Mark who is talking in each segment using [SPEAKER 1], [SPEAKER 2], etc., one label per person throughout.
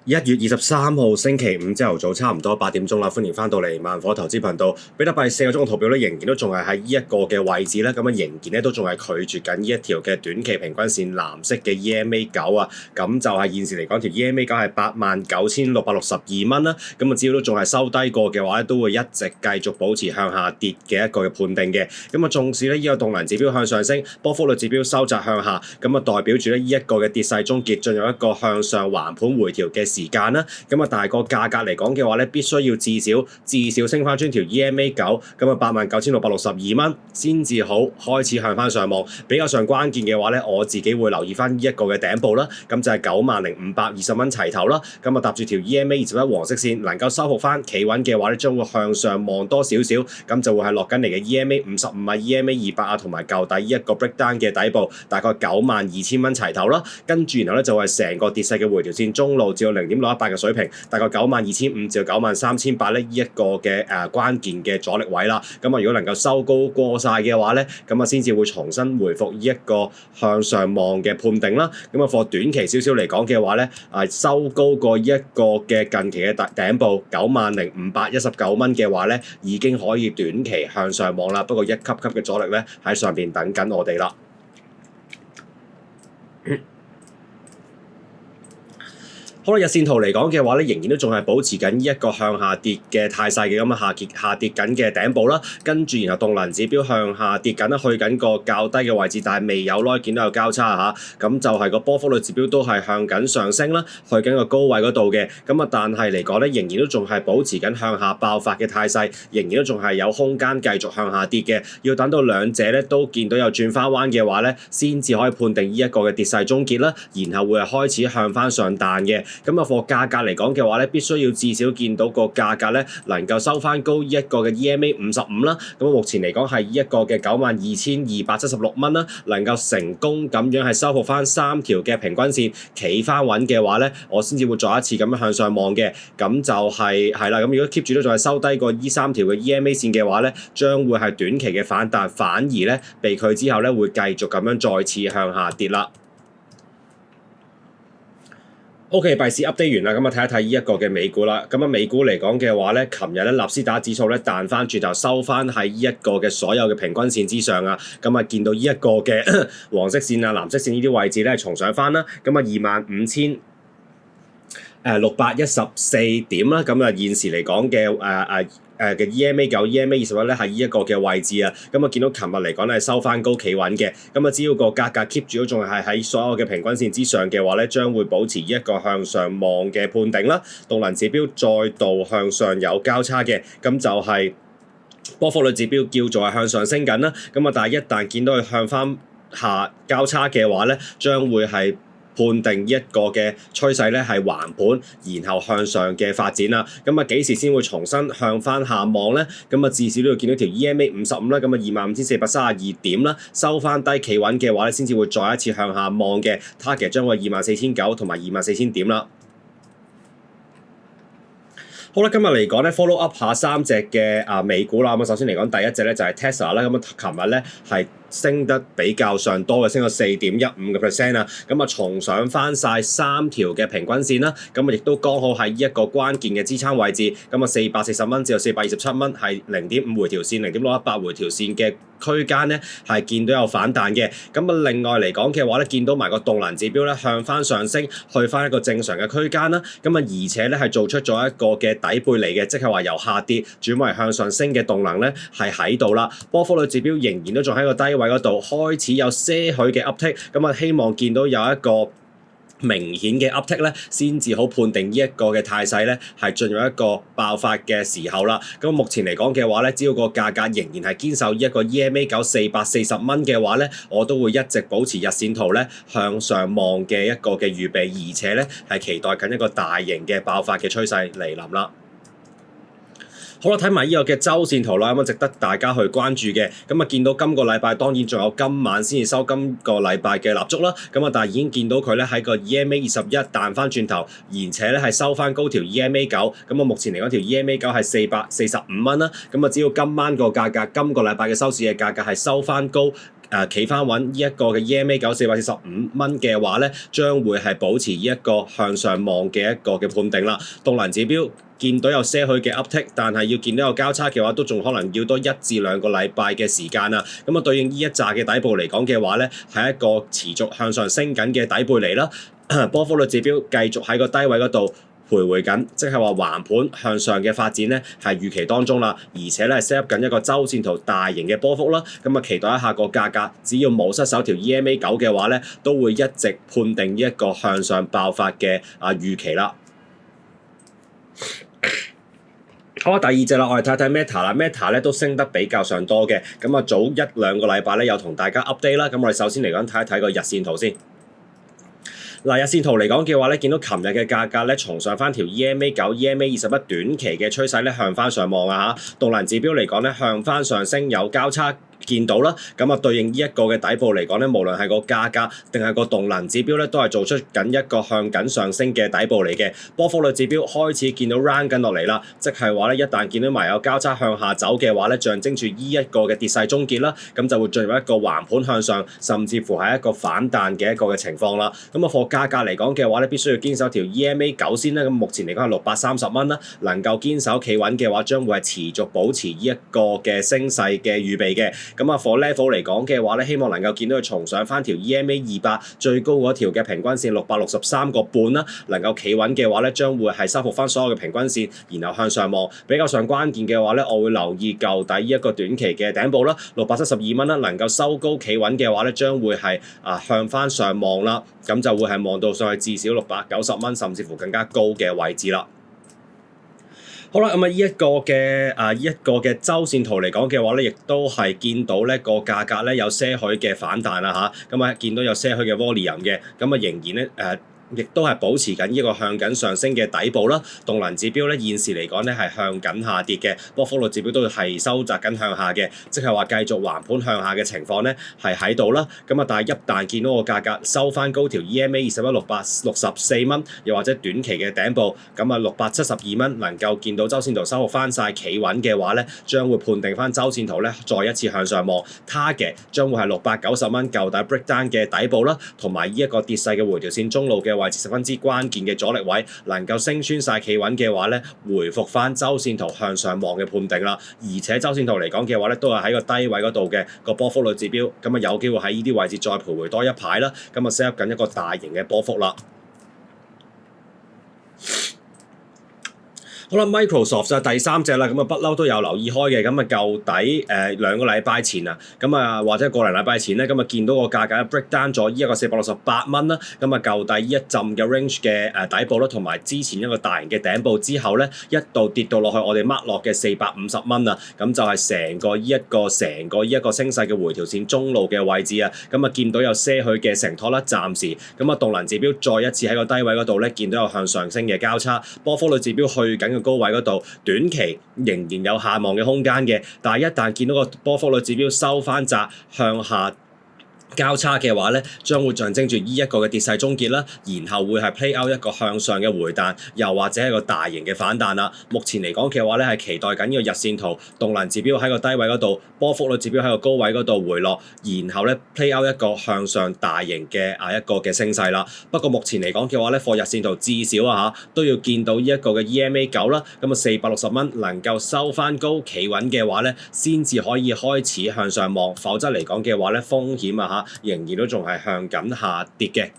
[SPEAKER 1] 1月23號星期五朝頭早差唔多8點鐘啦，歡迎翻到嚟萬火投資頻道。比特幣4個鐘嘅圖表咧，仍然都仲係喺呢一個嘅位置咧，咁啊仍然咧都仲係拒絕緊呢一條嘅短期平均線藍色嘅 EMA9啊，咁就係現時嚟講條 EMA9係89,662蚊啦，咁啊只要都仲係收低過嘅話咧，都會一直繼續保持向下跌嘅一個嘅判定嘅。咁啊縱使咧呢個動能指標向上升，波幅率指標收窄向下，咁啊代表住咧呢一個嘅跌勢終結，進入一個向上橫盤回調嘅時間啦，咁啊，但係個價格嚟講嘅話咧，必須要至少升翻穿條 EMA9，咁啊89,662蚊先至好開始向翻上望。比較上關鍵嘅話咧，我自己會留意翻呢一個嘅頂部啦，咁就係90,520蚊齊頭啦。咁啊搭住條 EMA21黃色線能夠收復翻企穩嘅話咧，將會向上望多少少，咁就會係落緊嚟嘅 EMA55啊、EMA28啊同埋舊底呢一個 breakdown 嘅底部，大概92,000蚊齊頭啦。跟住然後咧就係成個跌勢嘅回調線中路至到0.618嘅水平，大概92,500至到93,800咧，呢一個嘅關鍵嘅阻力位啦。咁啊，如果能夠收高過晒嘅話咧，咁啊先至會重新回復呢一個向上望嘅判定啦。咁啊，貨短期少少嚟講嘅話咧，收高過一個嘅近期嘅頂部90,519蚊嘅話咧，已經可以短期向上望啦。不過一級級嘅阻力咧喺上邊等緊我哋啦。好啦，日線圖嚟講嘅話咧，仍然都仲係保持緊呢一個向下跌嘅態勢嘅，咁啊下跌緊嘅頂部啦，跟住然後動能指標向下跌緊啦，去緊個較低嘅位置，但係未有耐見到有交叉嚇，咁就係個波幅率指標都係向緊上升啦，去緊個高位嗰度嘅，咁啊但係嚟講咧，仍然都仲係保持緊向下爆發嘅態勢，仍然都仲係有空間繼續向下跌嘅，要等到兩者咧都見到有轉翻彎嘅話咧，先至可以判定呢一個嘅跌勢終結啦，然後會係開始向翻上彈嘅。咁啊，貨價格嚟講嘅話咧，必須要至少見到個價格咧能夠收翻高一個嘅 EMA55啦。咁目前嚟講係一個嘅92,276蚊啦，能夠成功咁樣係收復翻3條嘅平均線，企翻穩嘅話咧，我先至會再一次咁樣向上望嘅。咁就係啦。咁如果 keep 住都仲係收低過呢3條嘅 EMA 線嘅話咧，將會係短期嘅反彈，反而咧被拒之後咧會繼續咁樣再次向下跌啦。OK， 幣市 update 完啦，咁啊睇一睇呢一個嘅美股啦。咁啊美股嚟講嘅話咧，琴日咧納斯達克指數咧彈翻轉頭收翻喺呢一個嘅所有嘅平均線之上啊。咁啊見到呢一個嘅黃色線啊、藍色線呢啲位置咧重上翻啦。咁啊25,614點啦。咁啊現時嚟講嘅嘅 EMA9、EMA21咧係呢一個嘅位置啊，咁啊見到琴日嚟講咧係收翻高企穩嘅，咁啊只要個價格 keep 住都仲係喺所有嘅平均線之上嘅話咧，將會保持一個向上望嘅判定啦。動能指標再度向上有交叉嘅，咁就係波幅率指標叫做係向上升緊啦。咁啊但係一旦見到佢向翻下交叉嘅話咧，將會係判定一個嘅趨勢咧係橫盤，然後向上嘅發展啦。咁啊幾時先會重新向翻下望咧？咁啊至少都要見到條 EMA55啦，咁啊25,432點啦，收翻低企穩嘅話咧，先至會再一次向下望嘅 target 將會24,900同埋24,000點啦。好啦，今日嚟講咧 follow up 下3隻嘅美股啦。咁啊首先嚟講第一隻咧就係 Tesla 啦。咁啊琴日咧係升得比較上多嘅，升到4.15%啊！咁啊重上翻晒3條嘅平均線啦，咁啊亦都剛好喺一個關鍵嘅支撐位置，咁啊440蚊至到427蚊係0.5回調線、0.618回調線嘅區間咧係見到有反彈嘅。咁啊另外嚟講嘅話咧，見到埋個動能指標咧向翻上升，去翻一個正常嘅區間啦。咁啊而且咧係做出咗一個嘅底背離嘅，即係話由下跌轉為向上升嘅動能咧係喺度啦。波幅率指標仍然都仲喺個低位嗰度，開始有些許嘅 uptick， 咁啊希望見到有一個明顯嘅 uptick 咧，先至好判定呢一個嘅態勢咧係進入一個爆發嘅時候啦。咁目前嚟講嘅話咧，只要個價格仍然係堅守一個 EMA9 440蚊嘅話咧，我都會一直保持日線圖咧向上望嘅一個嘅預備，而且咧係期待緊一個大型嘅爆發嘅趨勢嚟臨啦。好啦，睇埋呢個嘅周線圖啦，咁啊值得大家去關注嘅。咁啊見到今個禮拜當然仲有今晚先至收今個禮拜嘅蠟燭啦。咁啊但係已經見到佢咧喺個 EMA21彈翻轉頭，而且咧係收翻高條 EMA9。咁啊目前嚟講條 EMA9係445蚊啦。咁啊只要今晚個價格，今個禮拜嘅收市嘅價格係收翻高企翻穩呢一個嘅 EMA 9 445蚊嘅話咧，將會係保持呢一個向上望嘅一個嘅判定啦。動能指標見到有些許嘅 uptick，但係要見到有交叉嘅話，都仲可能要多1至2個禮拜嘅時間啊。咁啊，對應呢一紮嘅底部嚟講嘅話咧，係一個持續向上升緊嘅底背離啦。波幅率指標繼續喺個低位嗰度徘徊緊，即係話橫盤向上嘅發展咧係預期當中啦，而且咧 set up 緊一個周線圖大型嘅波幅啦，咁啊期待一下個價格，只要冇失守條 EMA 9嘅話咧，都會一直判定呢一個向上爆發嘅預期啦。好啊，第二隻啦，我哋睇睇 Meta 啦 ，Meta 咧都升得比較上多嘅，咁啊早1、2個禮拜咧有同大家 update 啦，咁我哋首先嚟講睇一睇個日線圖先。嗱，日線圖嚟講嘅話咧，見到琴日嘅價格咧重上翻條 EMA 9、EMA 21短期嘅趨勢咧向翻上望啊嚇，動能指標嚟講咧向翻上升有交叉見到啦，咁啊對應呢一個嘅底部嚟講咧，無論係個價格定係個動能指標咧，都係做出緊一個向緊上升嘅底部嚟嘅。波幅率指標開始見到 round 緊落嚟啦，即係話咧一旦見到埋有交叉向下走嘅話咧，象徵住呢一個嘅跌勢終結啦，咁就會進入一個橫盤向上，甚至乎係一個反彈嘅一個嘅情況啦。咁啊貨價格嚟講嘅話咧，必須要堅守條 EMA 9先啦。咁目前嚟講係630蚊啦，能夠堅守企穩嘅話，將會係持續保持呢一個嘅升勢嘅預備嘅。咁啊 for level 嚟講嘅話咧，希望能夠見到佢重上翻條 EMA 200最高嗰條嘅平均線663個半啦，能夠企穩嘅話咧，將會係收復翻所有嘅平均線，然後向上望。比較上關鍵嘅話咧，我會留意舊底呢一個短期嘅頂部啦，672蚊啦，能夠收高企穩嘅話咧，將會係向翻上望啦，咁就會係望到上去至少690蚊，甚至乎更加高嘅位置啦。好啦，咁啊，呢一個嘅周線圖嚟講嘅話咧，亦都係見到咧個價格咧有些許嘅反彈啦嚇，咁啊見到有些許嘅 volume 嘅，咁啊仍然咧亦都係保持緊呢個向緊上升嘅底部啦，動能指標咧現時嚟講咧係向緊下跌嘅，波幅率指標都係收窄緊向下嘅，即係話繼續橫盤向下嘅情況咧係喺度啦。咁啊，但係一旦見到個價格收翻高條 EMA 21 664蚊，又或者短期嘅頂部，咁啊672蚊能夠見到周線圖收復翻晒企穩嘅話咧，將會判定翻周線圖咧再一次向上望 ，target 將會係690蚊舊底 breakdown 嘅底部啦，同埋呢一個跌勢嘅回調線中路嘅位置十分之關鍵嘅阻力位，能夠升穿晒企穩嘅話咧，回復翻周線圖向上望嘅判定啦。而且周線圖嚟講嘅話咧，都係喺個低位嗰度嘅個波幅率指標，咁啊有機會喺呢啲位置再徘徊多一排啦。咁啊 set up 緊一個大型嘅波幅啦。好啦 ，Microsoft 就係第三隻啦，咁啊不嬲都有留意開嘅，咁啊舊底2個禮拜前啊，咁啊或者個零禮拜前咧，咁啊見到個價格 break down 咗呢一個468蚊啦，咁啊舊底呢一陣嘅 range 嘅底部啦，同埋之前一個大型嘅頂部之後咧，一度跌到落去我哋 mark 落嘅450蚊啊，咁就係成個呢一個升勢嘅回調線中路嘅位置啊，咁啊見到有些許嘅承托啦，暫時咁啊動能指標再一次喺個低位嗰度咧，見到有向上升嘅交叉，波幅率指標去緊高位嗰度，短期仍然有下望嘅空間嘅，但係一旦見到個波幅率指標收翻窄向下交叉嘅話咧，將會象徵住呢一個嘅跌勢終結啦，然後會係 play out 一個向上嘅回彈，又或者係個大型嘅反彈啦。目前嚟講嘅話咧，係期待緊呢個日線圖動能指標喺個低位嗰度，波幅率指標喺個高位嗰度回落，然後咧 play out 一個向上大型嘅一個嘅升勢啦。不過目前嚟講嘅話咧，貨日線圖至少都要見到呢一個嘅 EMA 9啦，咁啊460蚊能夠收翻高企穩嘅話咧，先至可以開始向上望，否則嚟講嘅話咧，風險仍然都仲係向緊下跌嘅。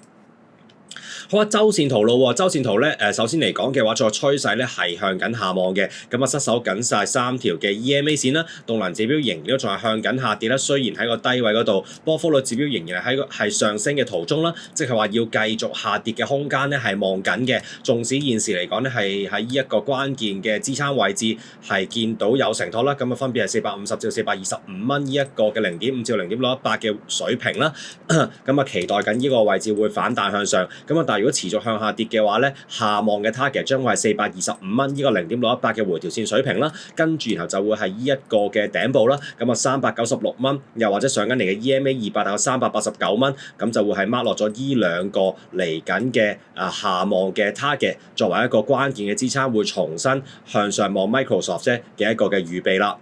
[SPEAKER 1] 好啊，周線圖咯，周線圖咧首先嚟講嘅話，個趨勢咧係向緊下望嘅，咁啊失守緊晒3條嘅 EMA 線啦，動能指標仍然都仲係向緊下跌啦。雖然喺個低位嗰度，波幅率指標仍然係上升嘅途中啦，即係話要繼續下跌嘅空間咧係望緊嘅。縱使現時嚟講咧係喺呢一個關鍵嘅支撐位置係見到有承托啦，咁啊分別係450至425蚊呢一個嘅0.5至0.618嘅水平啦，咁啊期待緊呢個位置會反彈向上，咁啊但係如果持續向下跌嘅話咧，下望嘅 target 將會係425蚊呢個0.618嘅回調線水平啦，跟住然後就會係呢一個嘅頂部啦，咁啊396蚊，又或者上緊嚟嘅 EMA 200有389蚊，咁就會係 mark 落咗呢兩個嚟緊嘅下望嘅 target 作為一個關鍵嘅支撐，會重新向上望 Microsoft 嘅一個嘅預備啦。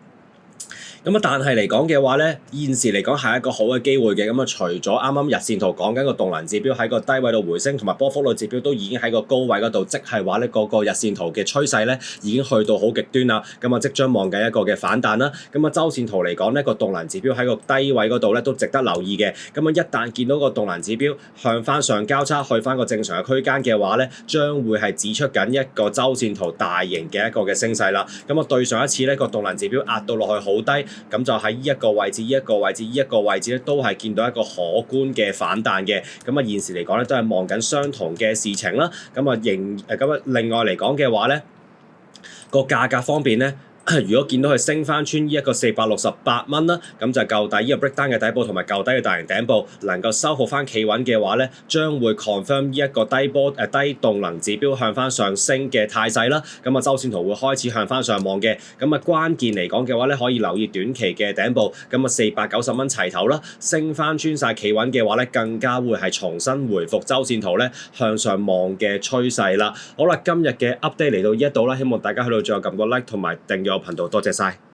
[SPEAKER 1] 咁啊，但係嚟講嘅話咧，現時嚟講係一個好嘅機會嘅。咁啊，除咗啱啱日線圖講緊個動能指標喺個低位度回升，同埋波幅率指標都已經喺個高位嗰度，即係話咧個日線圖嘅趨勢咧已經去到好極端啦。咁啊，即將望緊一個嘅反彈啦。咁啊，周線圖嚟講咧，個動能指標喺個低位嗰度咧都值得留意嘅。咁啊，一旦見到個動能指標向翻上交叉，去翻個正常嘅區間嘅話咧，將會係指出緊一個周線圖大型嘅一個嘅升勢啦。咁啊，對上一次咧個動能指標壓到落去好低。咁就喺呢一個位置、呢一個位置、呢一個位置咧，都係見到一個可觀嘅反彈嘅。咁啊，現時嚟講咧，都係望緊相同嘅事情啦。咁啊，另外嚟講嘅話咧，個價格方面咧。如果見到佢升翻穿呢一個468蚊啦，咁就舊底呢個 breakdown 嘅底部同埋舊底嘅大型頂部能夠收復翻企穩嘅話咧，將會 confirm 呢一個低動能指標向翻上升嘅態勢啦。咁啊，周線圖會開始向翻上望嘅。咁啊，關鍵嚟講嘅話咧，可以留意短期嘅頂部。咁啊，490蚊齊頭啦，升翻穿晒企穩嘅話咧，更加會係重新回復周線圖咧向上望嘅趨勢啦。好啦，今日嘅 update 嚟到呢一度啦，希望大家去到最後撳個 like 同埋訂閱頻道，多謝晒。